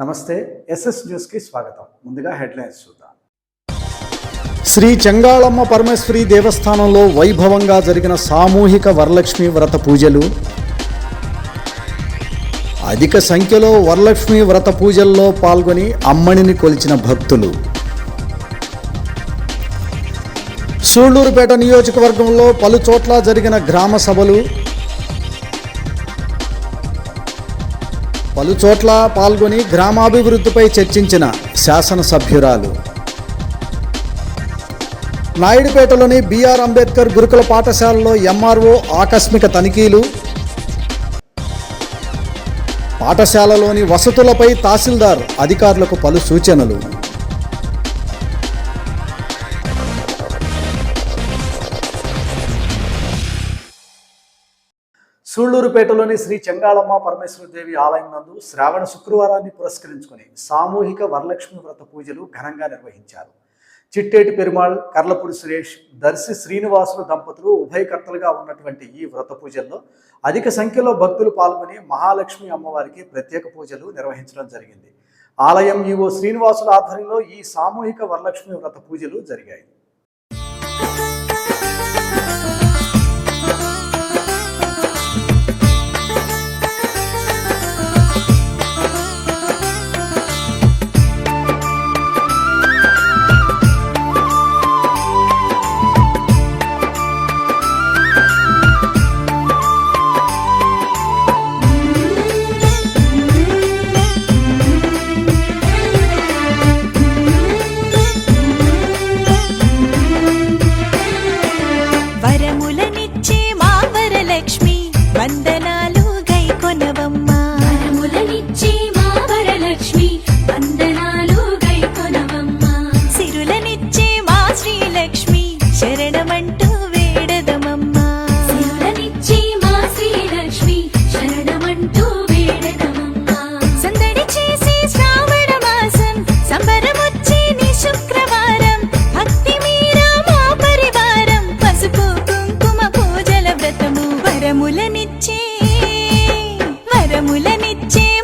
నమస్తే ఎస్ఎస్ న్యూస్కి స్వాగతం. ముందుగా హెడ్లైన్స్ చూద్దాం. శ్రీ చెంగాళమ్మ పరమేశ్వరి దేవస్థానంలో వైభవంగా జరిగిన సామూహిక వరలక్ష్మి వ్రత పూజలు. అధిక సంఖ్యలో వరలక్ష్మి వ్రత పూజల్లో పాల్గొని అమ్మణిని కొలిచిన భక్తులు. సూళ్లూరుపేట నియోజకవర్గంలో పలు చోట్ల జరిగిన గ్రామ సభలు. పలు చోట్ల పాల్గొని గ్రామాభివృద్ధిపై చర్చించిన శాసనసభ్యురాలు. నాయుడుపేటలోని బిఆర్ అంబేద్కర్ గురుకుల పాఠశాలలో ఎంఆర్ఓ ఆకస్మిక తనిఖీలు. పాఠశాలలోని వసతులపై తహసీల్దార్ అధికారులకు పలు సూచనలు. సూళ్లూరుపేటలోని శ్రీ చెంగాళమ్మ పరమేశ్వరదేవి ఆలయం నందు శ్రావణ శుక్రవారాన్ని పురస్కరించుకుని సామూహిక వరలక్ష్మి వ్రత పూజలు ఘనంగా నిర్వహించారు. చిట్టేటి పెరుమాళ్, కర్లపూడి సురేష్, దర్శి శ్రీనివాసులు దంపతులు ఉభయకర్తలుగా ఉన్నటువంటి ఈ వ్రత పూజల్లో అధిక సంఖ్యలో భక్తులు పాల్గొని మహాలక్ష్మి అమ్మవారికి ప్రత్యేక పూజలు నిర్వహించడం జరిగింది. ఆలయం ఈవో శ్రీనివాసుల ఆధ్వర్యంలో ఈ సామూహిక వరలక్ష్మి వ్రత పూజలు జరిగాయి. వందనాలు గైకొనవమ్మ, వరములనిచ్చి మా వరలక్ష్మి వందనాలు గైకొనవమ్మ, సిరులనిచ్చి మా శ్రీలక్ష్మి శరణమంటూ వేడదమమ్మ, సిరులనిచ్చి మా శ్రీలక్ష్మి శరణమంటూ వేడదమమ్మ, సందడి చేసి శ్రావణ మాసం సంబరమొచ్చి నీ శుక్రవారం, భక్తి మీరా మా పరివారం, పసుపు కుంకుమ పూజల వ్రతము, వరములనిచ్చే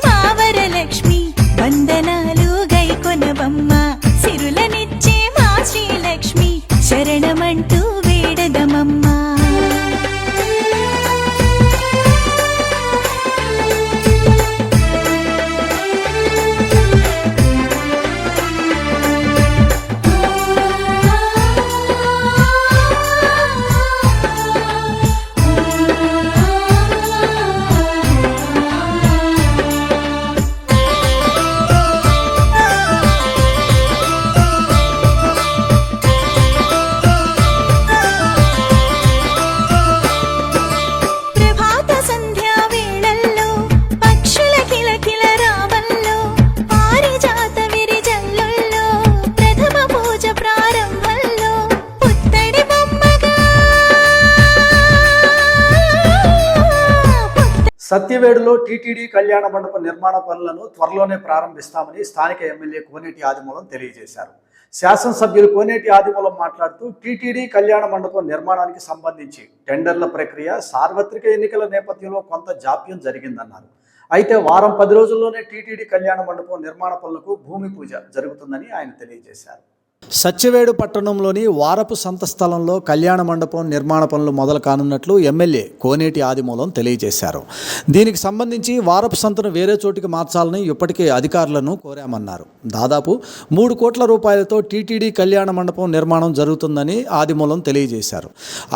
మా వరలక్ష్మి వందనాలు గైకొనవమ్మ, సిరులనిచ్చే మా శ్రీలక్ష్మి శరణమంటూ వేడదమమ్మ. సత్యవేడులో టీటీడీ కళ్యాణ మండప నిర్మాణ పనులను త్వరలోనే ప్రారంభిస్తామని స్థానిక ఎమ్మెల్యే కోనేటి ఆదిమూలం తెలియజేశారు. శాసనసభ్యులు కోనేటి ఆదిమూలం మాట్లాడుతూ టీటీడీ కళ్యాణ మండపం నిర్మాణానికి సంబంధించి టెండర్ల ప్రక్రియ సార్వత్రిక ఎన్నికల నేపథ్యంలో కొంత జాప్యం జరిగిందన్నారు. అయితే వారం 10 రోజుల్లోనే టీటీడీ కళ్యాణ మండపం నిర్మాణ పనులకు భూమి పూజ జరుగుతుందని ఆయన తెలియజేశారు. సత్యవేడు పట్టణంలోని వారపు సంత స్థలంలో కళ్యాణ మండపం నిర్మాణ పనులు మొదలు కానున్నట్లు ఎమ్మెల్యే కోనేటి ఆదిమూలం తెలియజేశారు. దీనికి సంబంధించి వారపు సంతను వేరే చోటికి మార్చాలని ఇప్పటికే అధికారులను కోరామన్నారు. దాదాపు 3 కోట్ల రూపాయలతో టీటీడీ కళ్యాణ మండపం నిర్మాణం జరుగుతుందని ఆదిమూలం తెలియజేశారు.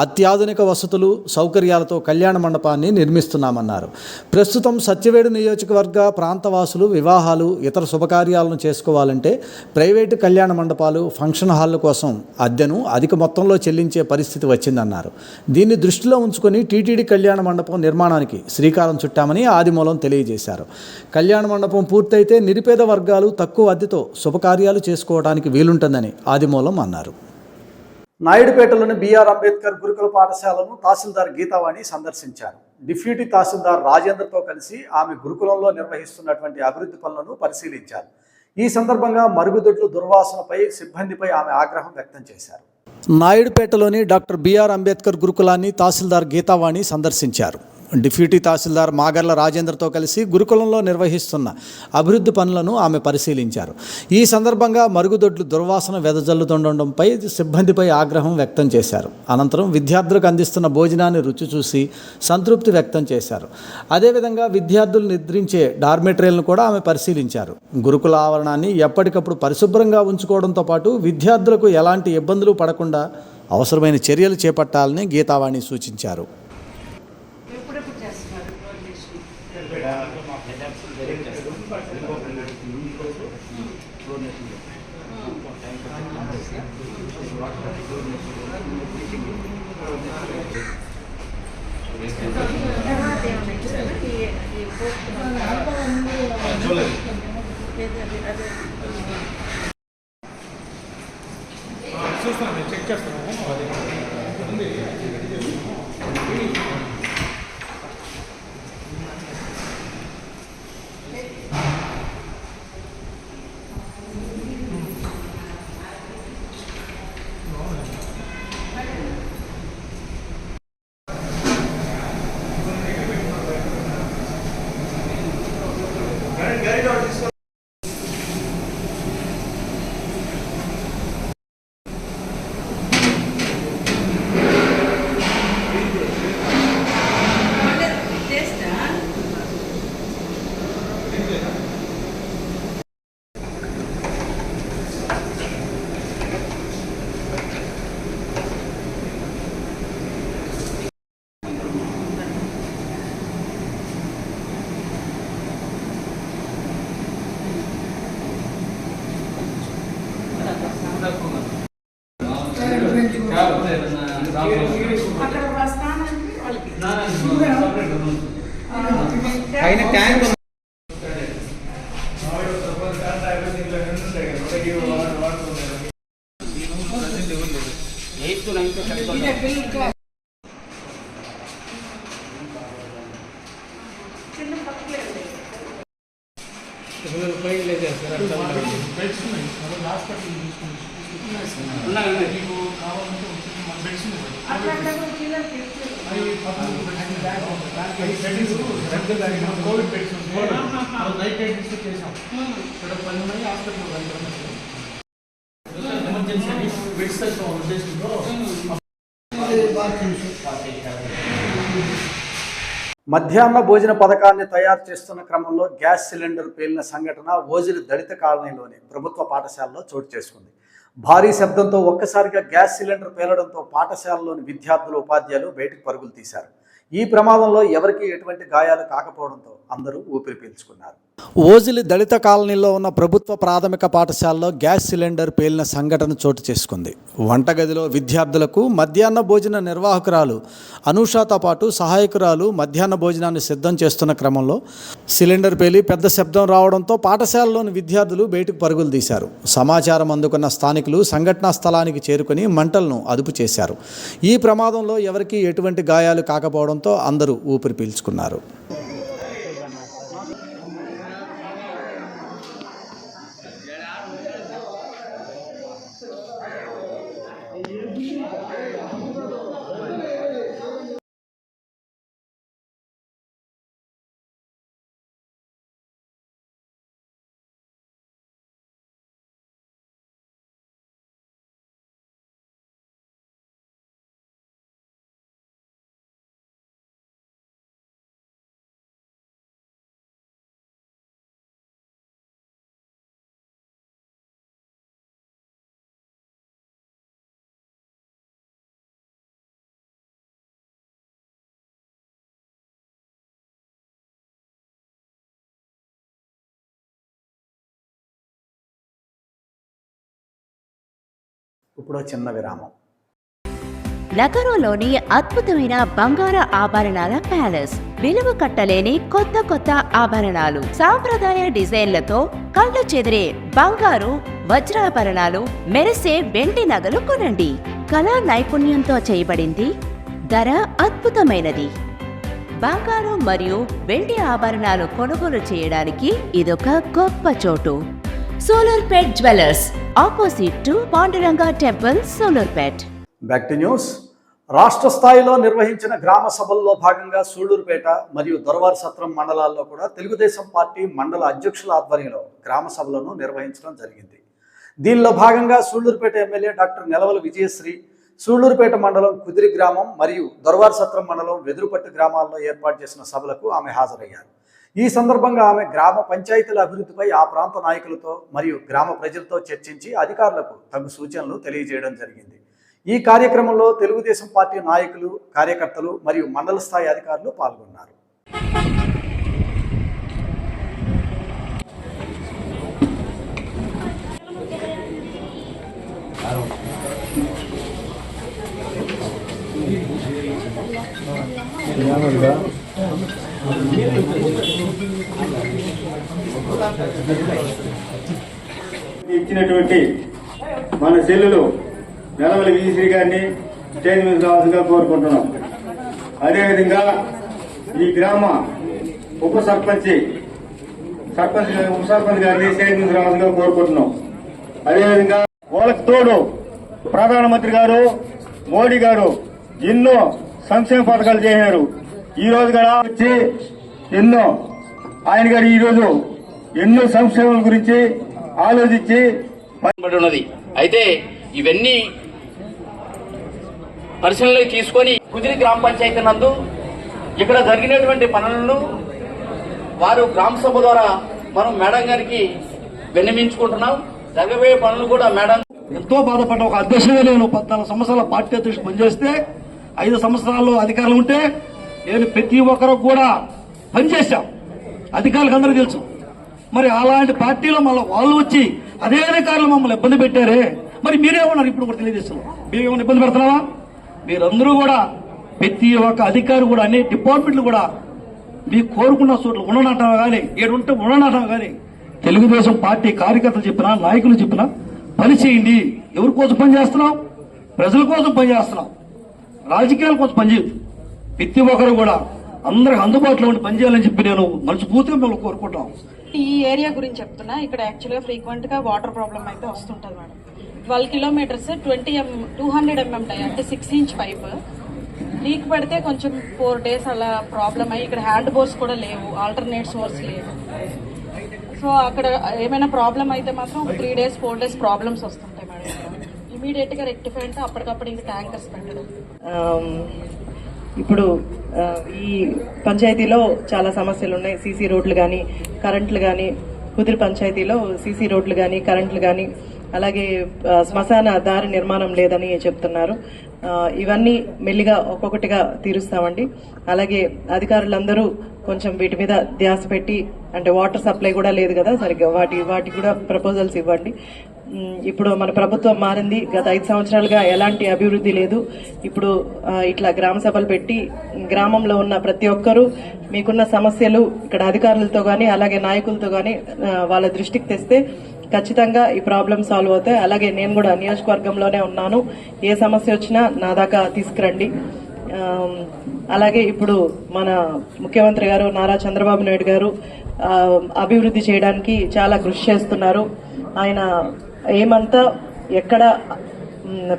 అత్యాధునిక వసతులు, సౌకర్యాలతో కళ్యాణ మండపాన్ని నిర్మిస్తున్నామన్నారు. ప్రస్తుతం సత్యవేడు నియోజకవర్గ ప్రాంతవాసులు వివాహాలు, ఇతర శుభకార్యాలను చేసుకోవాలంటే ప్రైవేటు కళ్యాణ మండపాలు, ఫంక్షన్ హాళ్ళ కోసం అద్దెను అధిక మొత్తంలో చెల్లించే పరిస్థితి వచ్చిందన్నారు. దీన్ని దృష్టిలో ఉంచుకొని టీటీడీ కళ్యాణ మండపం నిర్మాణానికి శ్రీకారం చుట్టామని ఆదిమూలం తెలియజేశారు. కళ్యాణ మండపం పూర్తయితే నిరుపేద వర్గాలు తక్కువ అద్దెతో శుభకార్యాలు చేసుకోవడానికి వీలుంటుందని ఆదిమూలం అన్నారు. నాయుడుపేటలోని బిఆర్ అంబేద్కర్ గురుకుల పాఠశాలను తహసీల్దార్ గీతావాణి సందర్శించారు. డిప్యూటీ తహసీల్దార్ రాజేంద్రతో కలిసి ఆమె గురుకులంలో నిర్వహిస్తున్నటువంటి అభివృద్ధి పనులను పరిశీలించారు. ఈ సందర్భంగా మరుగుదొడ్లు దుర్వాసనపై సిబ్బందిపై ఆమె ఆగ్రహం వ్యక్తం చేశారు. నాయుడుపేటలోని డాక్టర్ బిఆర్ అంబేద్కర్ గురుకులాన్ని తహసీల్దార్ గీతావాణి సందర్శించారు. డిప్యూటీ తహసీల్దార్ మాగర్ల రాజేంద్రతో కలిసి గురుకులంలో నిర్వహిస్తున్న అభివృద్ధి పనులను ఆమె పరిశీలించారు. ఈ సందర్భంగా మరుగుదొడ్లు దుర్వాసన వెదజల్లుతుండడంపై సిబ్బందిపై ఆగ్రహం వ్యక్తం చేశారు. అనంతరం విద్యార్థులకు అందిస్తున్న భోజనాన్ని రుచి చూసి సంతృప్తి వ్యక్తం చేశారు. అదేవిధంగా విద్యార్థులు నిద్రించే డార్మెటరీలను కూడా ఆమె పరిశీలించారు. గురుకుల ఆవరణాన్ని ఎప్పటికప్పుడు పరిశుభ్రంగా ఉంచుకోవడంతో పాటు విద్యార్థులకు ఎలాంటి ఇబ్బందులు పడకుండా అవసరమైన చర్యలు చేపట్టాలని గీతావాణి సూచించారు. చెక్ చేస్తున్నాము. పైన ట్యాంక్ కోవిడ్ చేసాం. ఇక్కడ 10 ఉన్నాయి హాస్పిటల్ ఎమర్జెన్సీ బెడ్స్ ఉద్దేశంతో. మధ్యాహ్న భోజన పథకాన్ని తయారు చేస్తున్న క్రమంలో గ్యాస్ సిలిండర్ పేలిన సంఘటన ఓజిలి దళిత కాలనీలోని ప్రభుత్వ పాఠశాలలో చోటు చేసుకుంది. భారీ శబ్దంతో ఒక్కసారిగా గ్యాస్ సిలిండర్ పేలడంతో పాఠశాలలోని విద్యార్థులు ఉపాధ్యాయులు బయటకు పరుగులు తీశారు. ఈ ప్రమాదంలో ఎవరికీ ఎటువంటి గాయాలు కాకపోవడంతో అందరూ ఊపిరి పీల్చుకున్నారు. ఓజిలి దళిత కాలనీలో ఉన్న ప్రభుత్వ ప్రాథమిక పాఠశాలలో గ్యాస్ సిలిండర్ పేలిన సంఘటన చోటు చేసుకుంది. వంటగదిలో విద్యార్థులకు మధ్యాహ్న భోజన నిర్వాహకురాలు అనూషతో పాటు సహాయకురాలు మధ్యాహ్న భోజనాన్ని సిద్ధం చేస్తున్న క్రమంలో సిలిండర్ పేలి పెద్ద శబ్దం రావడంతో పాఠశాలలోని విద్యార్థులు బయటకు పరుగులు తీశారు. సమాచారం అందుకున్న స్థానికులు సంఘటనా స్థలానికి చేరుకుని మంటలను అదుపు చేశారు. ఈ ప్రమాదంలో ఎవరికీ ఎటువంటి గాయాలు కాకపోవడంతో అందరూ ఊపిరి పీల్చుకున్నారు. ఇప్పుడు చిన్న విరామం. నగరంలోని అద్భుతమైన బంగారు ఆభరణాల ప్యాలెస్. విలువ కట్టలేని కొత్త కొత్త ఆభరణాలు, సాంప్రదాయ డిజైన్లతో కళ్ళు చెదిరే బంగారు వజ్రాభరణాలు, మెరిసే వెండి నగలు కొనండి. కళా నైపుణ్యంతో చేయబడింది, ధర అద్భుతమైనది. బంగారు మరియు వెండి ఆభరణాలు కొనుగోలు చేయడానికి ఇదొక గొప్ప చోటు. Solarpet jewellers, opposite to Panduranga temple, Solarpet. Back to news. రాష్ట్ర స్థాయిలో నిర్వహించిన గ్రామ సభల్లో భాగంగా సూళ్లూరుపేట మరియు దొరవారి సత్రం మండలాల్లో కూడా తెలుగుదేశం పార్టీ మండల అధ్యక్షుల ఆధ్వర్యంలో గ్రామ సభలను నిర్వహించడం జరిగింది. దీనిలో భాగంగా సూళ్లూరుపేట ఎమ్మెల్యే డాక్టర్ నెలవల విజయశ్రీ సూళ్లూరుపేట మండలం కుదిరి గ్రామం మరియు దొరవారి సత్రం మండలం వెదురుపట్టు గ్రామాల్లో ఏర్పాటు చేసిన సభలకు ఆమె హాజరయ్యారు. ఈ సందర్భంగా ఆమె గ్రామ పంచాయతీల అభివృద్ధిపై ఆ ప్రాంత నాయకులతో మరియు గ్రామ ప్రజలతో చర్చించి అధికారులకు తగు సూచనలు తెలియజేయడం జరిగింది. ఈ కార్యక్రమంలో తెలుగుదేశం పార్టీ నాయకులు, కార్యకర్తలు మరియు మండల స్థాయి అధికారులు పాల్గొన్నారు. ఇచ్చినటువంటి మన చెల్లెలు నెలవల విజయశ్రీ గారిని స్టేజ్ మీద రావాల్సిందిగా కోరుకుంటున్నాం. అదేవిధంగా ఈ గ్రామ ఉప సర్పంచ్ గారిని స్టేజ్ మీద రావాల్సిందిగా కోరుకుంటున్నాం. అదేవిధంగా వాళ్ళకి తోడు ప్రధానమంత్రి గారు మోడీ గారు ఎన్నో సంక్షేమ పథకాలు చేశారు. ఈ రోజు కూడా వచ్చి ఆయన గారు ఈ రోజు ఎన్నో సంక్షేమాల గురించి ఆలోచించి ఉన్నది. అయితే ఇవన్నీ పరిశీలనలోకి తీసుకొని కుదిరి గ్రామ పంచాయతీ నందు ఇక్కడ జరిగినటువంటి పనులను వారు గ్రామ సభ ద్వారా మనం మేడం గారికి విన్నవించుకుంటున్నాం. జరగబోయే పనులు కూడా మేడం ఎంతో బాధపడ్డ ఒక అధ్యక్షుడిగా నేను 14 సంవత్సరాల పార్టీ అధ్యక్షుడు పనిచేస్తే 5 సంవత్సరాల్లో అధికారులు ఉంటే నేను ప్రతి ఒక్కరు కూడా పనిచేశాం. అధికారులకు అందరూ తెలుసు. మరి అలాంటి పార్టీలో మళ్ళీ వాళ్ళు వచ్చి అదే అధికారులు మమ్మల్ని ఇబ్బంది పెట్టారే, మరి మీరేమన్నారు ఇప్పుడు కూడా తెలియజేస్తున్నాం. మేమేమన్నా ఇబ్బంది పెడుతున్నావా? మీరందరూ కూడా ప్రతి ఒక్క అధికారి కూడా అన్ని డిపార్ట్మెంట్లు కూడా మీకు కోరుకున్న చోట్ల ఉండనటం కానీ ఏడుంటే ఉండనటం కానీ తెలుగుదేశం పార్టీ కార్యకర్తలు చెప్పినా నాయకులు చెప్పినా పని చేయండి. ఎవరి కోసం పని చేస్తున్నాం? ప్రజల కోసం పని చేస్తున్నాం. రాజకీయాల కోసం పనిచేయదు. ప్రతి ఒక్కరు కూడా అందరికి అందుబాటులో ఉండి పనిచేయాలని చెప్పి నేను మనస్ఫూర్తిగా మిమ్మల్ని కోరుకుంటాం. ఈ ఏరియా గురించి చెప్తున్నా. ఇక్కడ యాక్చువల్గా ఫ్రీక్వెంట్ గా వాటర్ ప్రాబ్లం అయితే వస్తుంటది మేడం. 12 కిలోమీటర్స్ 200 mm అంటే 6 inch పైప్ లీక్ పడితే కొంచెం 4 days అలా ప్రాబ్లం అయ్యి ఇక్కడ హ్యాండ్ బోర్స్ కూడా లేవు, ఆల్టర్నేట్ సోర్స్ లేవు. సో అక్కడ ఏమైనా ప్రాబ్లం అయితే మాత్రం 3 days 4 days ప్రాబ్లమ్స్ వస్తుంటాయి మేడం. ఇమీడియట్ గా రెక్టిఫై అంటే అప్పటికప్పుడు ఇంకా ట్యాంకర్స్ పెట్టడం. ఇప్పుడు ఈ పంచాయతీలో చాలా సమస్యలు ఉన్నాయి. సీసీ రోడ్లు కానీ కరెంట్లు కానీ, కుదిరి పంచాయతీలో సీసీ రోడ్లు కానీ కరెంట్లు కానీ, అలాగే శ్మశాన దారి నిర్మాణం లేదని చెప్తున్నారు. ఇవన్నీ మెల్లిగా ఒక్కొక్కటిగా తీరుస్తామండి. అలాగే అధికారులందరూ కొంచెం వీటి మీద ధ్యాస పెట్టి, అంటే వాటర్ సప్లై కూడా లేదు కదా సరిగ్గా, వాటి కూడా ప్రపోజల్స్ ఇవ్వండి. ఇప్పుడు మన ప్రభుత్వం మారింది. గత 5 సంవత్సరాలుగా ఎలాంటి అభివృద్ధి లేదు. ఇప్పుడు ఇట్లా గ్రామ సభలు పెట్టి గ్రామంలో ఉన్న ప్రతి ఒక్కరూ మీకున్న సమస్యలు ఇక్కడ అధికారులతో కానీ అలాగే నాయకులతో కానీ వాళ్ళ దృష్టికి తెస్తే ఖచ్చితంగా ఈ ప్రాబ్లం సాల్వ్ అవుతాయి. అలాగే నేను కూడా నియోజకవర్గంలోనే ఉన్నాను. ఏ సమస్య వచ్చినా నా దాకా తీసుకురండి. అలాగే ఇప్పుడు మన ముఖ్యమంత్రి గారు నారా చంద్రబాబు నాయుడు గారు అభివృద్ధి చేయడానికి చాలా కృషి చేస్తున్నారు. ఆయన ఏమంతా ఎక్కడ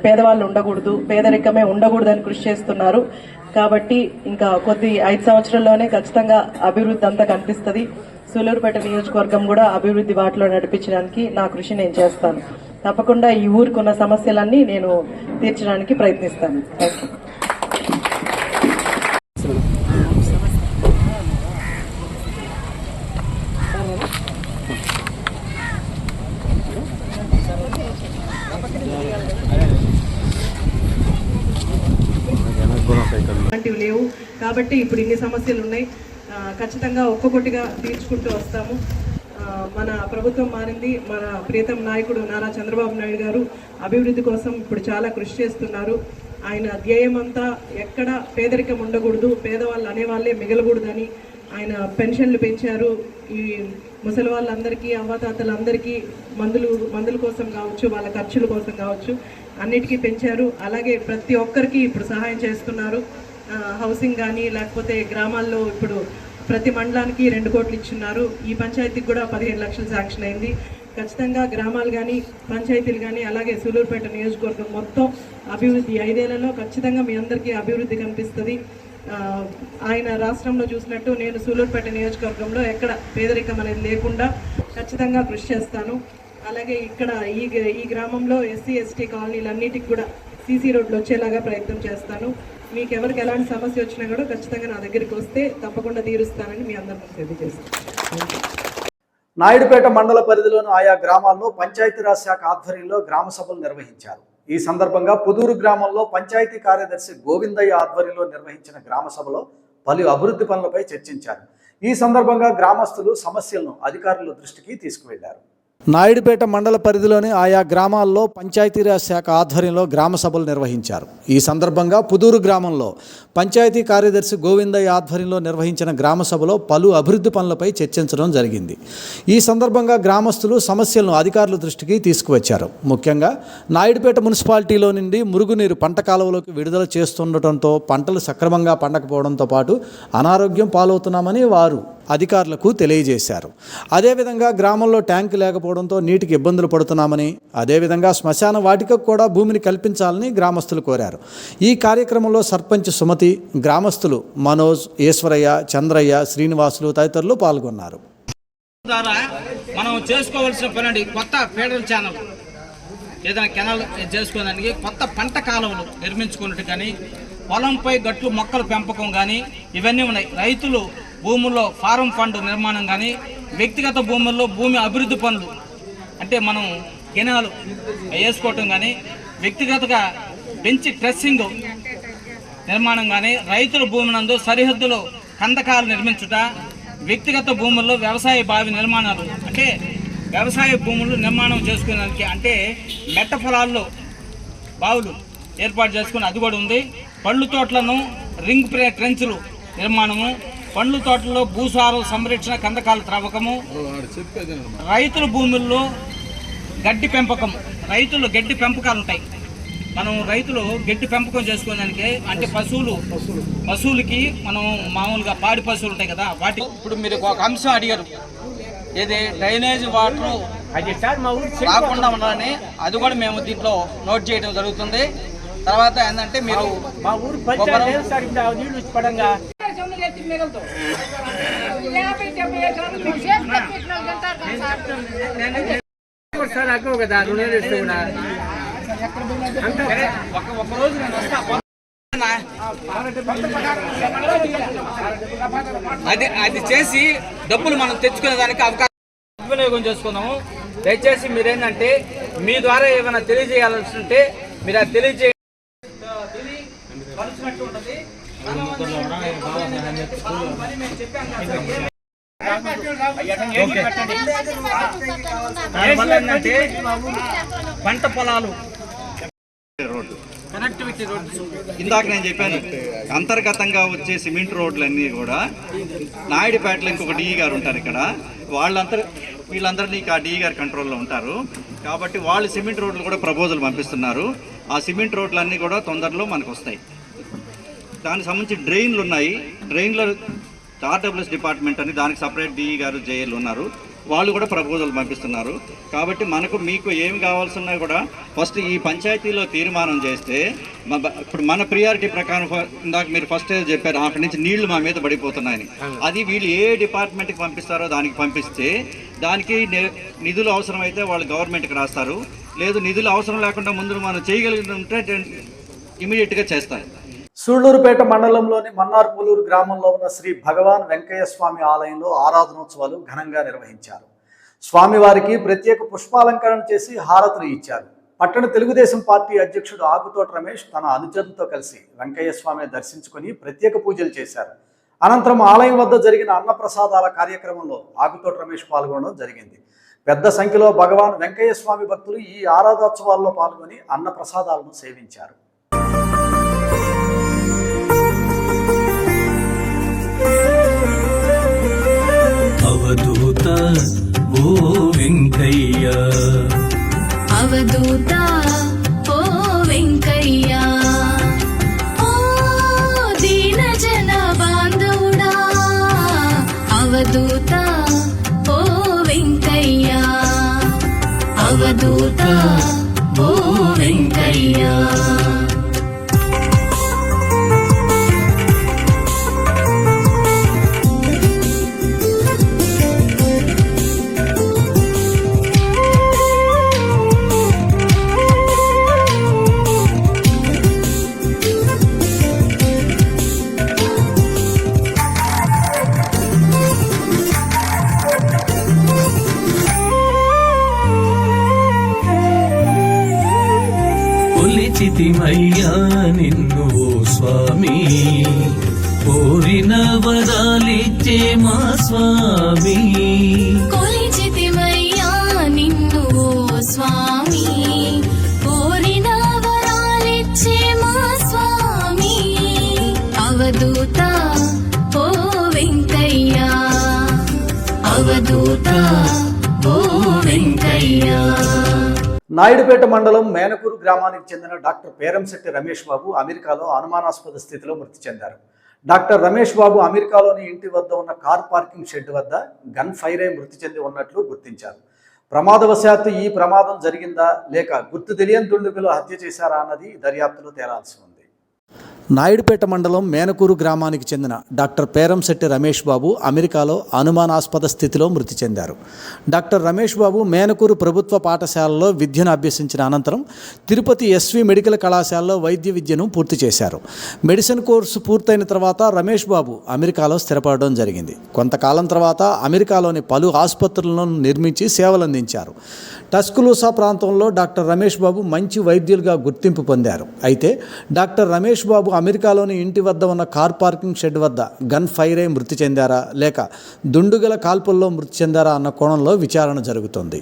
పేదవాళ్ళు ఉండకూడదు, పేదరికమే ఉండకూడదని కృషి చేస్తున్నారు. కాబట్టి ఇంకా 5 సంవత్సరాల్లోనే ఖచ్చితంగా అభివృద్ధి అంతా కనిపిస్తుంది. సూళ్లూరుపేట నియోజకవర్గం కూడా అభివృద్ధి బాటలో నడిపించడానికి నా కృషి నేను చేస్తాను. తప్పకుండా ఈ ఊరికి ఉన్న సమస్యలన్నీ నేను తీర్చడానికి ప్రయత్నిస్తాను. Thank you. అలాంటివి లేవు కాబట్టి ఇప్పుడు ఇన్ని సమస్యలు ఉన్నాయి. ఖచ్చితంగా ఒక్కొక్కటిగా తీర్చుకుంటూ వస్తాము. మన ప్రభుత్వం మారింది. మన ప్రియతమ నాయకుడు నారా చంద్రబాబు నాయుడు గారు అభివృద్ధి కోసం ఇప్పుడు చాలా కృషి చేస్తున్నారు. ఆయన ధ్యేయం అంతా ఎక్కడ పేదరికం ఉండకూడదు, పేదవాళ్ళు అనేవాళ్ళే మిగలకూడదని ఆయన పెన్షన్లు పెంచారు. ఈ ముసలి వాళ్ళందరికీ, అవ్వాతాతలందరికీ మందుల కోసం కావచ్చు, వాళ్ళ ఖర్చుల కోసం కావచ్చు, అన్నిటికీ పెంచారు. అలాగే ప్రతి ఒక్కరికి ఇప్పుడు సహాయం చేస్తున్నారు. హౌసింగ్ కానీ లేకపోతే గ్రామాల్లో ఇప్పుడు ప్రతి మండలానికి 2 కోట్లు ఇచ్చున్నారు. ఈ పంచాయతీకి కూడా 15 లక్షలు శాంక్షన్ అయింది. ఖచ్చితంగా గ్రామాలు కానీ పంచాయతీలు కానీ అలాగే సూలూరుపేట నియోజకవర్గం మొత్తం అభివృద్ధి 5 ఏళ్లలో ఖచ్చితంగా మీ అందరికీ అభివృద్ధి కనిపిస్తుంది. ఆయన రాష్ట్రంలో చూసినట్టు నేను సూలూరుపేట నియోజకవర్గంలో ఎక్కడ పేదరికం అనేది లేకుండా ఖచ్చితంగా కృషి చేస్తాను. అలాగే ఇక్కడ ఈ గ్రామంలో ఎస్సీ ఎస్టీ కాలనీలన్నిటికి కూడా సీసీ రోడ్లు వచ్చేలాగా ప్రయత్నం చేస్తాను. మీకు ఎవరికి ఎలాంటి సమస్య వచ్చినా కూడా ఖచ్చితంగా నా దగ్గరికి వస్తే తప్పకుండా తీరుస్తానని మీ అందరికీ తెలియజేస్తాను. నాయుడుపేట మండల పరిధిలోని ఆయా గ్రామాల్లో పంచాయతీరాజ్ శాఖ ఆధ్వర్యంలో గ్రామ సభలు నిర్వహించారు. ఈ సందర్భంగా పుదూరు గ్రామంలో పంచాయతీ కార్యదర్శి గోవిందయ్య ఆధ్వర్యంలో నిర్వహించిన గ్రామ సభలో పలు అభివృద్ధి పనులపై చర్చించారు. ఈ సందర్భంగా గ్రామస్తులు సమస్యలను అధికారుల దృష్టికి తీసుకువెళ్లారు. నాయుడుపేట మండల పరిధిలోని ఆయా గ్రామాల్లో పంచాయతీరాజ్ శాఖ ఆధ్వర్యంలో గ్రామ సభలు నిర్వహించారు. ఈ సందర్భంగా పుదూరు గ్రామంలో పంచాయతీ కార్యదర్శి గోవిందయ్య ఆధ్వర్యంలో నిర్వహించిన గ్రామ సభలో పలు అభివృద్ధి పనులపై చర్చించడం జరిగింది. ఈ సందర్భంగా గ్రామస్తులు సమస్యలను అధికారుల దృష్టికి తీసుకువచ్చారు. ముఖ్యంగా నాయుడుపేట మున్సిపాలిటీలో నుండి మురుగునీరు పంట కాలువలోకి విడుదల చేస్తుండటంతో పంటలు సక్రమంగా పండకపోవడంతో పాటు అనారోగ్యం పాలవుతున్నామని వారు అధికారులకు తెలియజేశారు. అదేవిధంగా గ్రామంలో ట్యాంకు లేకపోవడంతో నీటికి ఇబ్బందులు పడుతున్నామని, అదేవిధంగా శ్మశాన వాటికకు కూడా భూమిని కల్పించాలని గ్రామస్తులు కోరారు. ఈ కార్యక్రమంలో సర్పంచ్ సుమతి, గ్రామస్తులు మనోజ్, ఈశ్వరయ్య, చంద్రయ్య, శ్రీనివాసులు తదితరులు పాల్గొన్నారు. ద్వారా మనం చేసుకోవాల్సిన పని కొత్త ఫెడరల్ ఛానల్ ఏదైనా కెనాల్ చేసుకోవడానికి కొత్త పంట కాలువలు నిర్మించుకున్నట్టు కానీ, పొలంపై గట్లు మొక్కల పెంపకం కానీ ఇవన్నీ ఉన్నాయి. రైతులు భూముల్లో ఫారం ఫండ్ నిర్మాణం కానీ, వ్యక్తిగత భూముల్లో భూమి అభివృద్ధి పనులు అంటే మనం కెనాలు వేసుకోవటం కానీ, వ్యక్తిగతగా బెంచ్ ట్రెస్సింగ్ నిర్మాణం కానీ, రైతుల భూమి నందు సరిహద్దులో కందకాలు నిర్మించుట, వ్యక్తిగత భూముల్లో వ్యవసాయ బావి నిర్మాణాలు అంటే వ్యవసాయ భూములు నిర్మాణం చేసుకునేదానికి అంటే మెట్ట పొలాల్లో బావులు ఏర్పాటు చేసుకుని అది కూడా ఉంది. పళ్ళు తోటలను రింగ్ ట్రెంచ్లు నిర్మాణము, పండ్ల తోటల్లో భూసారం సంరక్షణ, కందకాల త్రవ్వకము, రైతుల భూముల్లో గడ్డి పెంపకం. రైతులు గడ్డి పెంపకాలు ఉంటాయి. మనం రైతులు గడ్డి పెంపకం చేసుకోవడానికి అంటే పశువులకి మనం మామూలుగా పాడి పశువులు ఉంటాయి కదా వాటి. ఇప్పుడు మీరు ఒక అంశం అడిగారు, ఏది డ్రైనేజ్ వాటర్ రాకుండా ఉండాలని, అది కూడా మేము దీంట్లో నోట్ చేయడం జరుగుతుంది. తర్వాత ఏంటంటే మీరు మా ఊరు అది చేసి డబ్బులు మనం తెచ్చుకునే దానికి అవకాశం వినియోగం చేసుకున్నాము. దయచేసి మీరేంటంటే మీ ద్వారా ఏమైనా తెలియజేయాల్సి ఉంటే మీరు అది తెలియజేయాలి. పంట పొలాలు కనెక్టివిటీ రోడ్స్ ఇందాక నేను చెప్పాను, అంతర్గతంగా వచ్చే సిమెంట్ రోడ్లన్నీ కూడా నాయుడుపేటలో ఇంకొక డిఈ గారు ఉంటారు. ఇక్కడ వీళ్ళందరినీ ఆ డిఈ గారి కంట్రోల్లో ఉంటారు. కాబట్టి వాళ్ళు సిమెంట్ రోడ్లు కూడా ప్రపోజల్ పంపిస్తున్నారు. ఆ సిమెంట్ రోడ్లన్నీ కూడా తొందరలో మనకు వస్తాయి. దానికి సంబంధించి డ్రైన్లు ఉన్నాయి. డ్రైన్లో ఆర్డబ్ల్యూఎస్ డిపార్ట్మెంట్ అని దానికి సపరేట్ డిఈ గారు జేఎల్ ఉన్నారు. వాళ్ళు కూడా ప్రపోజల్ పంపిస్తున్నారు. కాబట్టి మీకు ఏమి కావాల్సిన కూడా ఫస్ట్ ఈ పంచాయతీలో తీర్మానం చేస్తే ఇప్పుడు మన ప్రియారిటీ ప్రకారం ఇందాక మీరు ఫస్ట్ చెప్పారు అక్కడి నుంచి నీళ్లు మా మీద పడిపోతున్నాయని. అది వీళ్ళు ఏ డిపార్ట్మెంట్కి పంపిస్తారో దానికి పంపిస్తే దానికి నిధులు అవసరమైతే వాళ్ళు గవర్నమెంట్కి రాస్తారు. లేదు నిధులు అవసరం లేకుండా ముందు మనం చేయగలిగితే ఇమీడియట్గా చేస్తారు. సూళ్లూరుపేట మండలంలోని మన్నార్పులూరు గ్రామంలో ఉన్న శ్రీ భగవాన్ వెంకయ్య స్వామి ఆలయంలో ఆరాధనోత్సవాలు ఘనంగా నిర్వహించారు. స్వామివారికి ప్రత్యేక పుష్పాలంకరణ చేసి హారతులు ఇచ్చారు. పట్టణ తెలుగుదేశం పార్టీ అధ్యక్షుడు ఆకుతోట రమేష్ తన అనుచరులతో కలిసి వెంకయ్య స్వామిని దర్శించుకుని ప్రత్యేక పూజలు చేశారు. అనంతరం ఆలయం వద్ద జరిగిన అన్నప్రసాదాల కార్యక్రమంలో ఆకుతోట రమేష్ పాల్గొనడం జరిగింది. పెద్ద సంఖ్యలో భగవాన్ వెంకయ్య స్వామి భక్తులు ఈ ఆరాధోత్సవాల్లో పాల్గొని అన్నప్రసాదాలను సేవించారు. అవధూత ఓ వెంకయ్య, అవధూత ఓ వెంకయ్య, ఓ దీన జన బాంధవుడా, అవధూత ఓ వెంకయ్య, అవధూత ఓ వెంకయ్య. కొలిచితిమయ్యా నిన్ను ఓ స్వామి, కోరిన వరాలిచ్చే మా స్వామి. కొలిచితిమయ్యా నిన్ను ఓ స్వామి, కోరిన వరాలిచ్చే మా స్వామి. అవధూత ఓ వెంకయ్య, అవధూత ఓ వెంకయ్య. నాయుడుపేట మండలం మేనకూరు గ్రామానికి చెందిన డాక్టర్ పేరంశెట్టి రమేష్ బాబు అమెరికాలో అనుమానాస్పద స్థితిలో మృతి చెందారు. డాక్టర్ రమేష్ బాబు అమెరికాలోని ఇంటి వద్ద ఉన్న కార్ పార్కింగ్ షెడ్ వద్ద గన్ ఫైర్ అయి మృతి చెంది ఉన్నట్లు గుర్తించారు. ప్రమాదవశాత్తు ఈ ప్రమాదం జరిగిందా లేక గుర్తు తెలియని దుండుగులు హత్య చేశారా అన్నది దర్యాప్తులో తేలాల్సి ఉంది. నాయుడుపేట మండలం మేనకూరు గ్రామానికి చెందిన డాక్టర్ పేరంశెట్టి రమేష్ బాబు అమెరికాలో అనుమానాస్పద స్థితిలో మృతి చెందారు. డాక్టర్ రమేష్ బాబు మేనకూరు ప్రభుత్వ పాఠశాలలో విద్యను అభ్యసించిన అనంతరం తిరుపతి ఎస్వి మెడికల్ కళాశాలలో వైద్య విద్యను పూర్తి చేశారు. మెడిసిన్ కోర్సు పూర్తయిన తర్వాత రమేష్ బాబు అమెరికాలో స్థిరపడడం జరిగింది. కొంతకాలం తర్వాత అమెరికాలోని పలు ఆసుపత్రులను నిర్మించి సేవలందించారు. టస్కులూసా ప్రాంతంలో డాక్టర్ రమేష్ బాబు మంచి వైద్యులుగా గుర్తింపు పొందారు. అయితే డాక్టర్ రమేష్ బాబు అమెరికాలోని ఇంటి వద్ద ఉన్న కార్ పార్కింగ్ షెడ్ వద్ద గన్ ఫైర్ అయి మృతి చెందారా లేక దుండుగల కాల్పుల్లో మృతి చెందారా అన్న కోణంలో విచారణ జరుగుతోంది.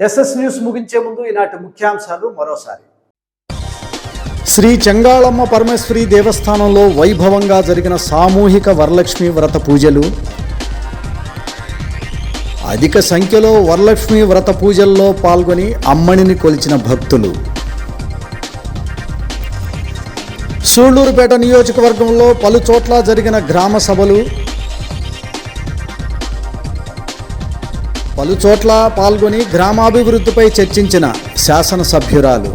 ఎస్ఎస్ న్యూస్ ముగించే ముందు ఈనాటి ముఖ్యాంశాలు మరోసారి. శ్రీ చెంగాళమ్మ పరమేశ్వరి దేవస్థానంలో వైభవంగా జరిగిన సామూహిక వరలక్ష్మి వ్రత పూజలు. అధిక సంఖ్యలో వరలక్ష్మి వ్రత పూజల్లో పాల్గొని అమ్మణిని కొలిచిన భక్తులు. సూళ్లూరుపేట నియోజకవర్గంలో పలు చోట్ల జరిగిన గ్రామ సభలు. పలు చోట్ల పాల్గొని గ్రామాభివృద్ధిపై చర్చించిన శాసనసభ్యురాలు.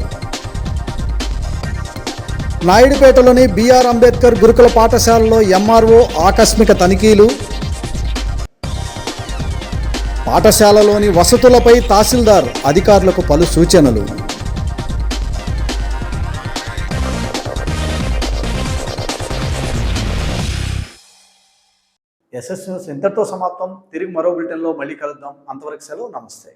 నాయుడుపేటలోని బిఆర్ అంబేద్కర్ గురుకుల పాఠశాలలో ఎంఆర్ఓ ఆకస్మిక తనిఖీలు. పాఠశాలలోని వసతులపై తహసీల్దార్ అధికారులకు పలు సూచనలు. ఎస్ఎస్ న్యూస్ ఇంతటితో సమాప్తం. తిరిగి మరో బులెటిన్లో మళ్ళీ కలుద్దాం. అంతవరకు సెలవు. నమస్తే.